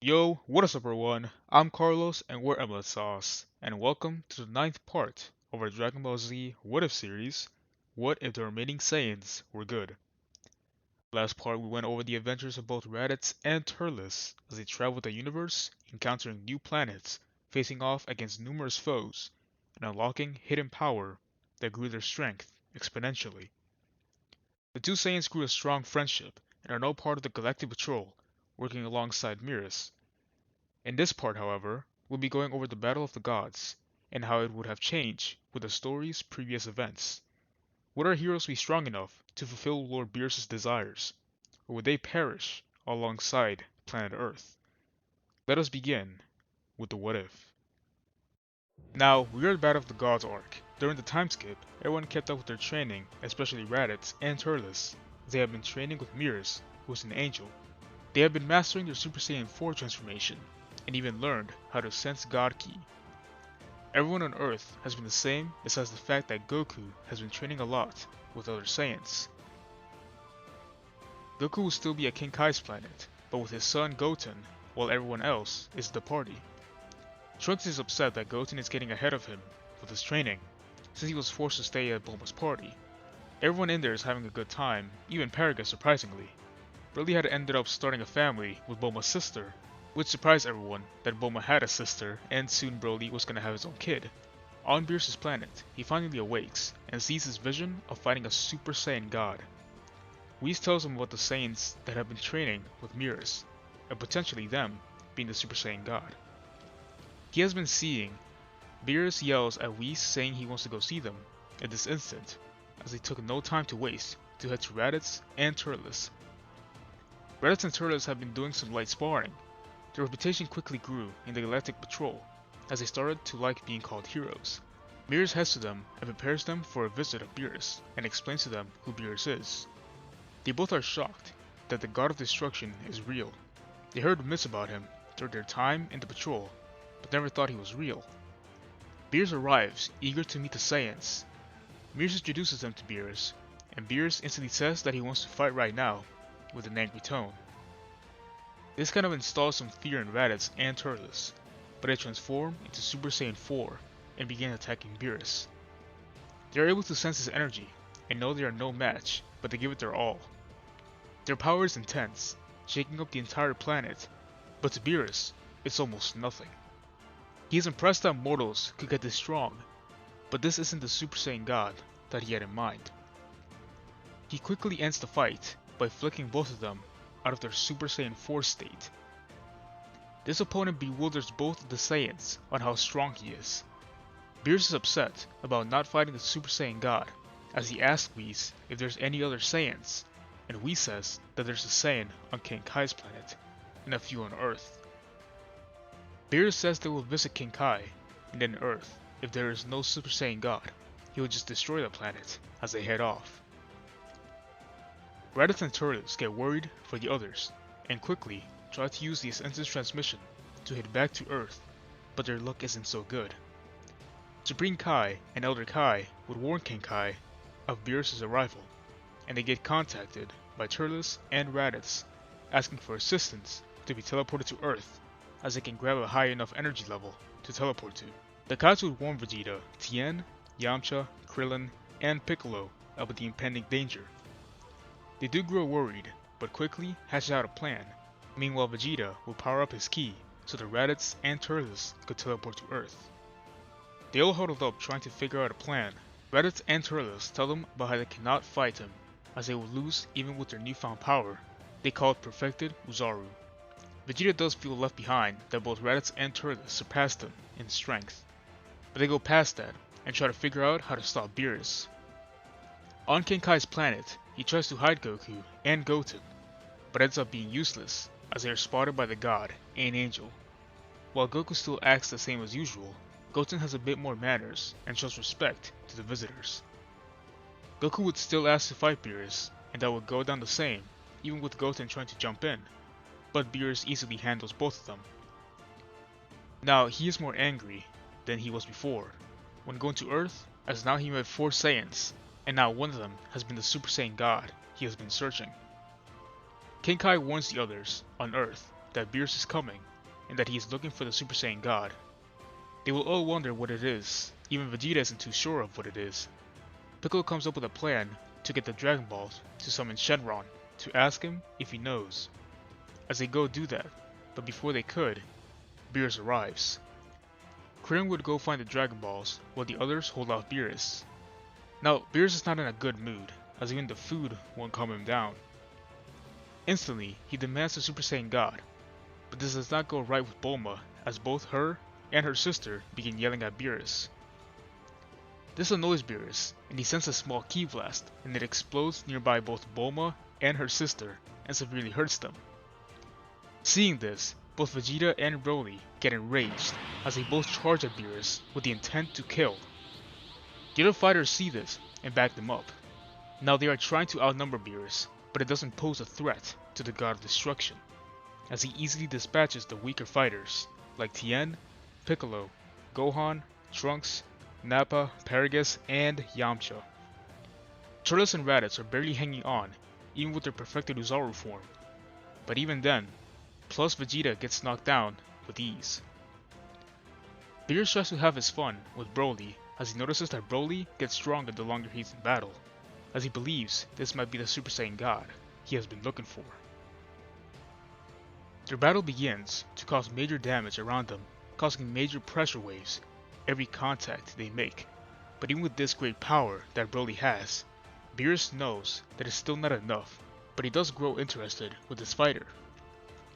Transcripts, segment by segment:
Yo, what is up everyone? I'm Carlos and we're Emelette Sauce, and welcome to the ninth part of our Dragon Ball Z What If series, What If the Remaining Saiyans Were Good? Last part we went over the adventures of both Raditz and Turles as they traveled the universe, encountering new planets, facing off against numerous foes, and unlocking hidden power that grew their strength exponentially. The two Saiyans grew a strong friendship and are now part of the Galactic Patrol, working alongside Beerus. In this part, however, we'll be going over the Battle of the Gods, and how it would have changed with the story's previous events. Would our heroes be strong enough to fulfill Lord Beerus' desires, or would they perish alongside planet Earth? Let us begin with the what if. Now, we are at the Battle of the Gods arc. During the time skip, everyone kept up with their training, especially Raditz and Turles. They have been training with Beerus, who is an angel. They have been mastering their Super Saiyan 4 transformation, and even learned how to sense God Ki. Everyone on Earth has been the same besides the fact that Goku has been training a lot with other Saiyans. Goku will still be at King Kai's planet, but with his son Goten, while everyone else is at the party. Trunks is upset that Goten is getting ahead of him with his training, since he was forced to stay at Bulma's party. Everyone in there is having a good time, even Paragus surprisingly. Broly had ended up starting a family with Bulma's sister, which surprised everyone that Bulma had a sister and soon Broly was gonna have his own kid. On Beerus' planet, he finally awakes and sees his vision of fighting a Super Saiyan God. Whis tells him about the Saiyans that have been training with Beerus, and potentially them being the Super Saiyan God. He has been seeing. Beerus yells at Whis saying he wants to go see them at this instant, as he took no time to waste to head to Raditz and Turles. Raditz and Turles have been doing some light sparring. Their reputation quickly grew in the Galactic Patrol, as they started to like being called heroes. Beerus heads to them and prepares them for a visit of Beerus, and explains to them who Beerus is. They both are shocked that the God of Destruction is real. They heard myths about him through their time in the patrol, but never thought he was real. Beerus arrives, eager to meet the Saiyans. Beerus introduces them to Beerus, and Beerus instantly says that he wants to fight right now, with an angry tone. This kind of installs some fear in Raditz and Turles, but they transform into Super Saiyan 4 and begin attacking Beerus. They are able to sense his energy and know they are no match, but they give it their all. Their power is intense, shaking up the entire planet, but to Beerus, it's almost nothing. He is impressed that mortals could get this strong, but this isn't the Super Saiyan God that he had in mind. He quickly ends the fight by flicking both of them out of their Super Saiyan 4 state. This opponent bewilders both of the Saiyans on how strong he is. Beerus is upset about not fighting the Super Saiyan God, as he asks Whis if there's any other Saiyans, and Whis says that there's a Saiyan on King Kai's planet, and a few on Earth. Beerus says they will visit King Kai, and then Earth, if there is no Super Saiyan God, he will just destroy the planet as they head off. Raditz and Turles get worried for the others, and quickly try to use the instant transmission to head back to Earth, but their luck isn't so good. Supreme Kai and Elder Kai would warn King Kai of Beerus' arrival, and they get contacted by Turles and Raditz, asking for assistance to be teleported to Earth, as they can grab a high enough energy level to teleport to. The Kais would warn Vegeta, Tien, Yamcha, Krillin, and Piccolo about the impending danger. They do grow worried, but quickly hatch out a plan. Meanwhile, Vegeta will power up his ki so that Raditz and Turles could teleport to Earth. They all huddled up trying to figure out a plan. Raditz and Turles tell them about how they cannot fight him, as they will lose even with their newfound power. They call it Perfected Uzaru. Vegeta does feel left behind that both Raditz and Turles surpassed him in strength, but they go past that and try to figure out how to stop Beerus. On King Kai's planet, he tries to hide Goku and Goten, but ends up being useless as they are spotted by the God and Angel. While Goku still acts the same as usual, Goten has a bit more manners and shows respect to the visitors. Goku would still ask to fight Beerus, and that would go down the same, even with Goten trying to jump in, but Beerus easily handles both of them. Now he is more angry than he was before, when going to Earth, as now he met 4 Saiyans, and now one of them has been the Super Saiyan God he has been searching. King Kai warns the others, on Earth, that Beerus is coming, and that he is looking for the Super Saiyan God. They will all wonder what it is, even Vegeta isn't too sure of what it is. Piccolo comes up with a plan to get the Dragon Balls to summon Shenron to ask him if he knows. As they go do that, but before they could, Beerus arrives. Krillin would go find the Dragon Balls while the others hold off Beerus. Now, Beerus is not in a good mood, as even the food won't calm him down. Instantly, he demands the Super Saiyan God, but this does not go right with Bulma, as both her and her sister begin yelling at Beerus. This annoys Beerus, and he sends a small ki blast, and it explodes nearby both Bulma and her sister, and severely hurts them. Seeing this, both Vegeta and Broly get enraged, as they both charge at Beerus with the intent to kill. The other fighters see this, and back them up. Now they are trying to outnumber Beerus, but it doesn't pose a threat to the God of Destruction, as he easily dispatches the weaker fighters, like Tien, Piccolo, Gohan, Trunks, Nappa, Paragus, and Yamcha. Turles and Raditz are barely hanging on, even with their perfected Uzaru form, but even then, plus Vegeta gets knocked down with ease. Beerus tries to have his fun with Broly, as he notices that Broly gets stronger the longer he's in battle, as he believes this might be the Super Saiyan God he has been looking for. Their battle begins to cause major damage around them, causing major pressure waves every contact they make. But even with this great power that Broly has, Beerus knows that it's still not enough, but he does grow interested with his fighter,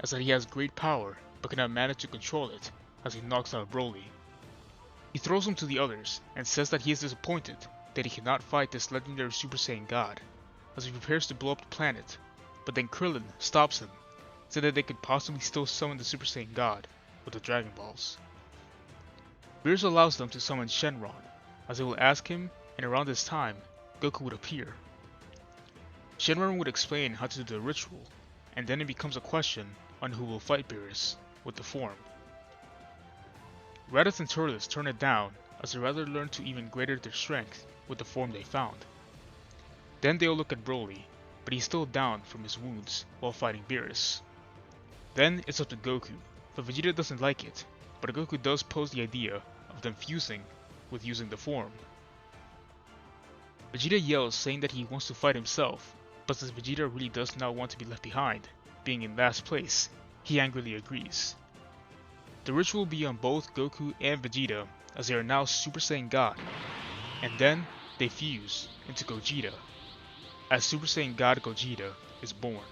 as that he has great power but cannot manage to control it as he knocks out Broly. He throws him to the others and says that he is disappointed that he cannot fight this legendary Super Saiyan God, as he prepares to blow up the planet, but then Krillin stops him, saying that they could possibly still summon the Super Saiyan God with the Dragon Balls. Beerus allows them to summon Shenron, as they will ask him, and around this time, Goku would appear. Shenron would explain how to do the ritual, and then it becomes a question on who will fight Beerus with the form. Raditz and Turles turn it down, as they rather learn to even greater their strength with the form they found. Then they'll look at Broly, but he's still down from his wounds while fighting Beerus. Then it's up to Goku, but Vegeta doesn't like it, but Goku does pose the idea of them fusing with using the form. Vegeta yells saying that he wants to fight himself, but since Vegeta really does not want to be left behind, being in last place, he angrily agrees. The ritual will be on both Goku and Vegeta, as they are now Super Saiyan God, and then they fuse into Gogeta, as Super Saiyan God Gogeta is born.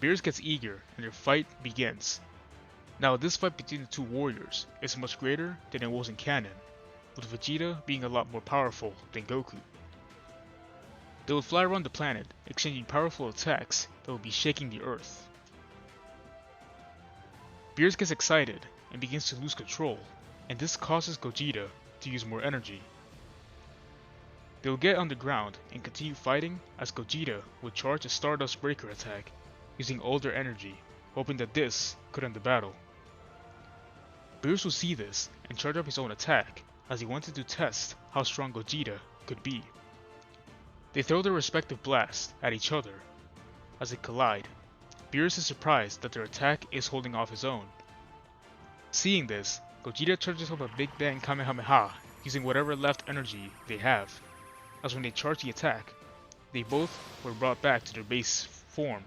Beerus gets eager and their fight begins. Now this fight between the two warriors is much greater than it was in canon, with Vegeta being a lot more powerful than Goku. They would fly around the planet, exchanging powerful attacks that would be shaking the earth. Beerus gets excited and begins to lose control, and this causes Gogeta to use more energy. They will get underground and continue fighting, as Gogeta would charge a Stardust Breaker attack, using all their energy, hoping that this could end the battle. Beerus will see this and charge up his own attack, as he wanted to test how strong Gogeta could be. They throw their respective blasts at each other. As they collide, Beerus is surprised that their attack is holding off his own. Seeing this, Gogeta charges up a Big Bang Kamehameha using whatever left energy they have, as when they charge the attack, they both were brought back to their base form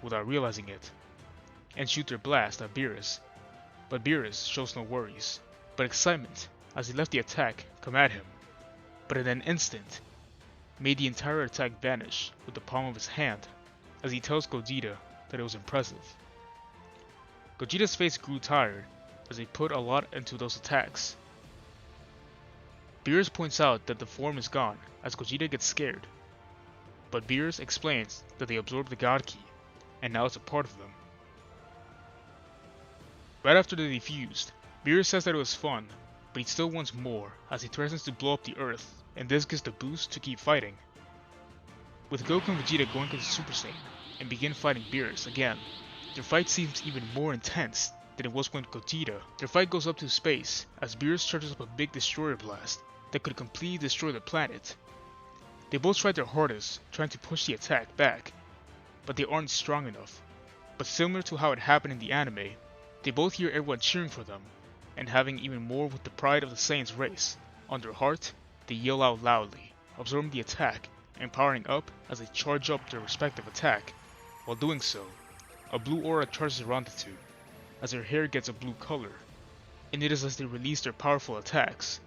without realizing it, and shoot their blast at Beerus, but Beerus shows no worries, but excitement as he left the attack come at him, but in an instant, made the entire attack vanish with the palm of his hand, as he tells Gogeta that it was impressive. Gogeta's face grew tired as he put a lot into those attacks. Beerus points out that the form is gone as Gogeta gets scared, but Beerus explains that they absorbed the God Ki, and now it's a part of them. Right after they defused, Beerus says that it was fun, but he still wants more as he threatens to blow up the earth, and this gives the boost to keep fighting. With Goku and Vegeta going into Super Saiyan and begin fighting Beerus again, their fight seems even more intense than it was when Gogeta. Their fight goes up to space as Beerus charges up a big destroyer blast that could completely destroy the planet. They both tried their hardest trying to push the attack back, but they aren't strong enough. But similar to how it happened in the anime, They both hear everyone cheering for them, and having even more with the pride of the Saiyans race. On their heart, they yell out loudly, absorbing the attack and powering up as they charge up their respective attack. While doing so, a blue aura charges around the two, as their hair gets a blue color, and it is as they release their powerful attacks.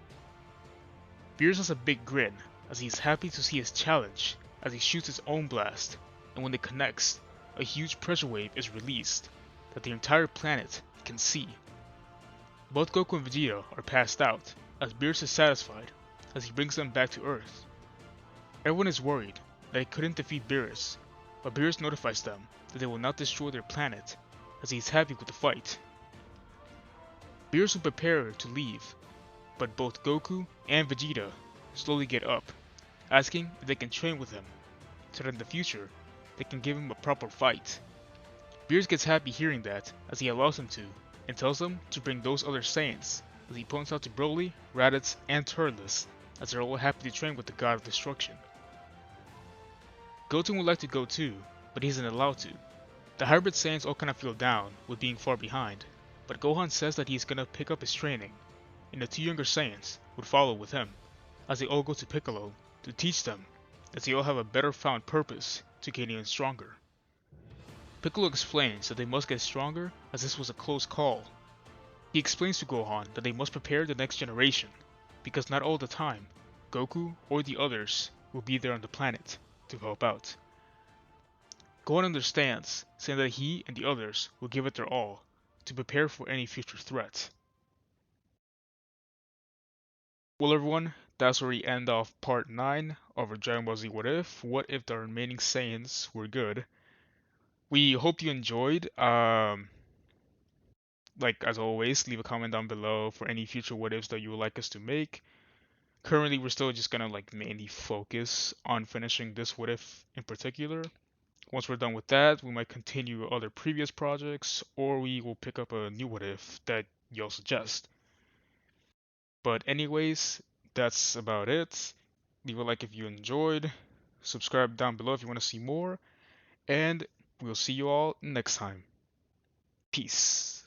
Beerus has a big grin, as he is happy to see his challenge, as he shoots his own blast, and when it connects, a huge pressure wave is released that the entire planet can see. Both Goku and Vegeta are passed out, as Beerus is satisfied, as he brings them back to Earth. Everyone is worried that he couldn't defeat Beerus, but Beerus notifies them that they will not destroy their planet, as he is happy with the fight. Beerus will prepare to leave, but both Goku and Vegeta slowly get up, asking if they can train with him, so that in the future they can give him a proper fight. Beerus gets happy hearing that, as he allows him to, and tells them to bring those other Saiyans, as he points out to Broly, Raditz, and Turles, as they're all happy to train with the God of Destruction. Goten would like to go too, but he isn't allowed to. The hybrid Saiyans all kind of feel down with being far behind, but Gohan says that he's gonna pick up his training, and the two younger Saiyans would follow with him, as they all go to Piccolo to teach them, as they all have a better found purpose to get even stronger. Piccolo explains that they must get stronger as this was a close call. He explains to Gohan that they must prepare the next generation, because not all the time, Goku or the others will be there on the planet to help out. Gohan understands, saying that he and the others will give it their all to prepare for any future threat. Well everyone, that's where we end off part 9 of our Dragon Ball Z What If. What if the remaining Saiyans were good? We hope you enjoyed. Like as always, leave a comment down below for any future what ifs that you would like us to make. Currently, we're still just gonna like mainly focus on finishing this what if in particular. Once we're done with that, we might continue other previous projects, or we will pick up a new what if that y'all suggest. But anyways, that's about it. Leave a like if you enjoyed. Subscribe down below if you want to see more. And we'll see you all next time. Peace.